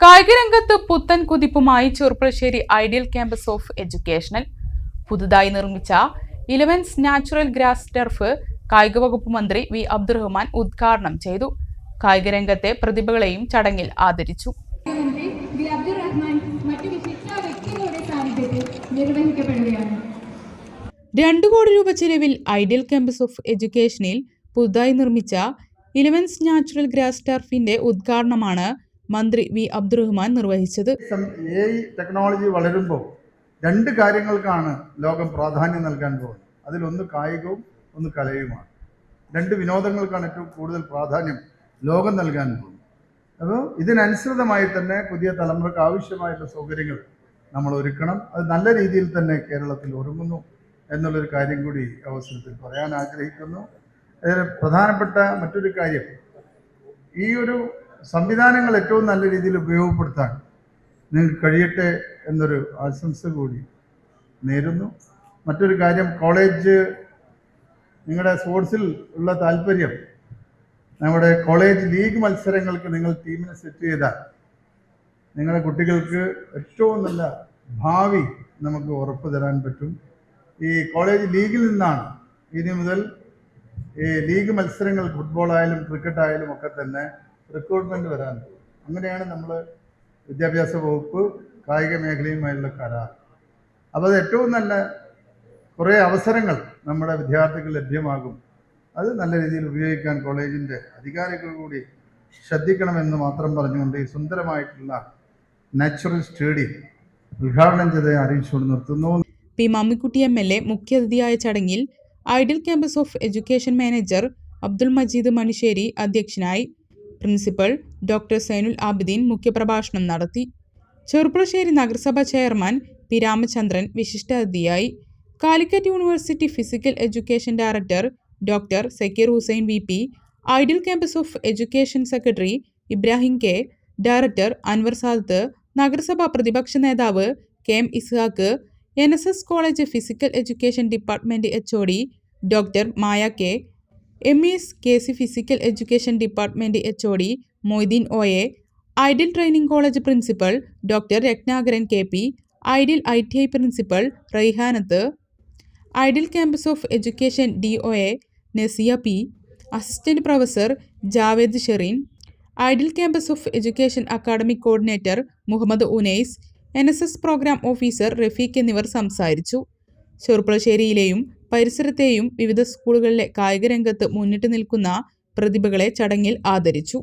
കായികരംഗത്ത് പുത്തൻ കുതിപ്പുമായി Cherpulassery ideal campus of എഡ്യൂക്കേഷനിൽ പുതുതായി നിർമ്മിച്ച 11 നാച്ചുറൽ ഗ്രാസ് ടർഫ് കായിക വകുപ്പ് മന്ത്രി വി അബ്ദുറഹ്മാൻ ഉദ്ഘാടനം ചെയ്തു. കായികരംഗത്തെ പ്രതിഭകളെയും ചടങ്ങിൽ ആദരിച്ചു. 2 കോടി രൂപ ചെലവിൽ ഐഡിയൽ ക്യാമ്പസ് ഓഫ് എഡ്യൂക്കേഷനിൽ പുതുതായി നിർമ്മിച്ച 11 നാച്ചുറൽ ഗ്രാസ് ടർഫിന്റെ ഉദ്ഘാടനമാണ് മന്ത്രി വി അബ്ദുറഹ്മാൻ നിർവഹിച്ചത്. ടെക്നോളജി വളരുമ്പോൾ 2 കാര്യങ്ങൾക്കാണ് ലോകം പ്രാധാന്യം നൽകാൻ പോകുന്നത്. അതിലൊന്ന് കായികവും ഒന്ന് കലയുമാണ്. 2 വിനോദങ്ങൾക്കാണ് ഏറ്റവും കൂടുതൽ പ്രാധാന്യം ലോകം നൽകാൻ പോകുന്നത്. അപ്പോൾ ഇതിനനുസൃതമായി തന്നെ പുതിയ തലമുറക്ക് ആവശ്യമായിട്ടുള്ള സൗകര്യങ്ങൾ നമ്മൾ ഒരുക്കണം. അത് നല്ല രീതിയിൽ തന്നെ കേരളത്തിൽ ഒരുങ്ങുന്നു എന്നുള്ളൊരു കാര്യം കൂടി അവസരത്തിൽ പറയാൻ ആഗ്രഹിക്കുന്നു. അതിൽ പ്രധാനപ്പെട്ട മറ്റൊരു കാര്യം, ഈ ഒരു സംവിധാനങ്ങൾ ഏറ്റവും നല്ല രീതിയിൽ ഉപയോഗപ്പെടുത്താൻ നിങ്ങൾക്ക് കഴിയട്ടെ എന്നൊരു ആശംസ കൂടി നേരുന്നു. മറ്റൊരു കാര്യം, കോളേജ് നിങ്ങളുടെ സ്പോർട്സിൽ ഉള്ള താല്പര്യം, നമ്മുടെ കോളേജ് ലീഗ് മത്സരങ്ങൾക്ക് നിങ്ങൾ ടീമിനെ സെറ്റ് ചെയ്താൽ നിങ്ങളുടെ കുട്ടികൾക്ക് ഏറ്റവും നല്ല ഭാവി നമുക്ക് ഉറപ്പ് തരാൻ പറ്റും. ഈ കോളേജ് ലീഗിൽ നിന്നാണ് ഇനി മുതൽ ഈ ലീഗ് മത്സരങ്ങൾ ഫുട്ബോളായാലും ക്രിക്കറ്റായാലും ഒക്കെ തന്നെ റിക്രൂട്ട്മെൻറ്റ് വരാൻ. അങ്ങനെയാണ് നമ്മൾ വിദ്യാഭ്യാസ വകുപ്പ് കായിക മേഖലയുമായുള്ള കരാർ. അപ്പോൾ അത് ഏറ്റവും നല്ല കുറേ അവസരങ്ങൾ നമ്മുടെ വിദ്യാർത്ഥികൾ ലഭ്യമാകും. അത് നല്ല രീതിയിൽ ഉപയോഗിക്കാൻ കോളേജിൻ്റെ അധികാരികൾ കൂടി ശ്രദ്ധിക്കണമെന്ന് മാത്രം പറഞ്ഞുകൊണ്ട് ഈ സുന്ദരമായിട്ടുള്ള നാച്ചുറൽ സ്റ്റേഡിയം ഉദ്ഘാടനം ചെയ്ത് അറിയിച്ചുകൊണ്ട് നിർത്തുന്നു. പി മമ്മിക്കുട്ടി MLA മുഖ്യാതിഥിയായ ചടങ്ങിൽ ideal campus of education manager Abdul Majeed Manisseri അധ്യക്ഷനായി. പ്രിൻസിപ്പൽ ഡോക്ടർ സൈനുൽ ആബിദീൻ മുഖ്യപ്രഭാഷണം നടത്തി. ചെറുപ്പുളശ്ശേരി നഗരസഭ ചെയർമാൻ പി രാമചന്ദ്രൻ വിശിഷ്ടാതിഥിയായി. Calicut university physical education director doctor Zakir Hussain VP, ideal campus of education secretary Ibrahim K, director Anwar Sadath, നഗരസഭാ പ്രതിപക്ഷ നേതാവ് KM ഇസ്ഹാഖ്, NSS college physical education department HOD doctor Maya K, MES KC physical education department HOD Moideen OA, ideal training college principal doctor Ratnakaran KP, ideal ITI principal Raihanath, ideal campus of education DOA Nasiya P, assistant professor Javed Shereen, ideal campus of education academic coordinator Muhammad Unais, NSS programme officer Rafeeq എന്നിവർ സംസാരിച്ചു. ചെറുപ്പുളശ്ശേരിയിലെയും പരിസരത്തെയും വിവിധ സ്കൂളുകളിലെ കായിക രംഗത്ത് മുന്നിട്ട് നിൽക്കുന്ന പ്രതിഭകളെ ചടങ്ങിൽ ആദരിച്ചു.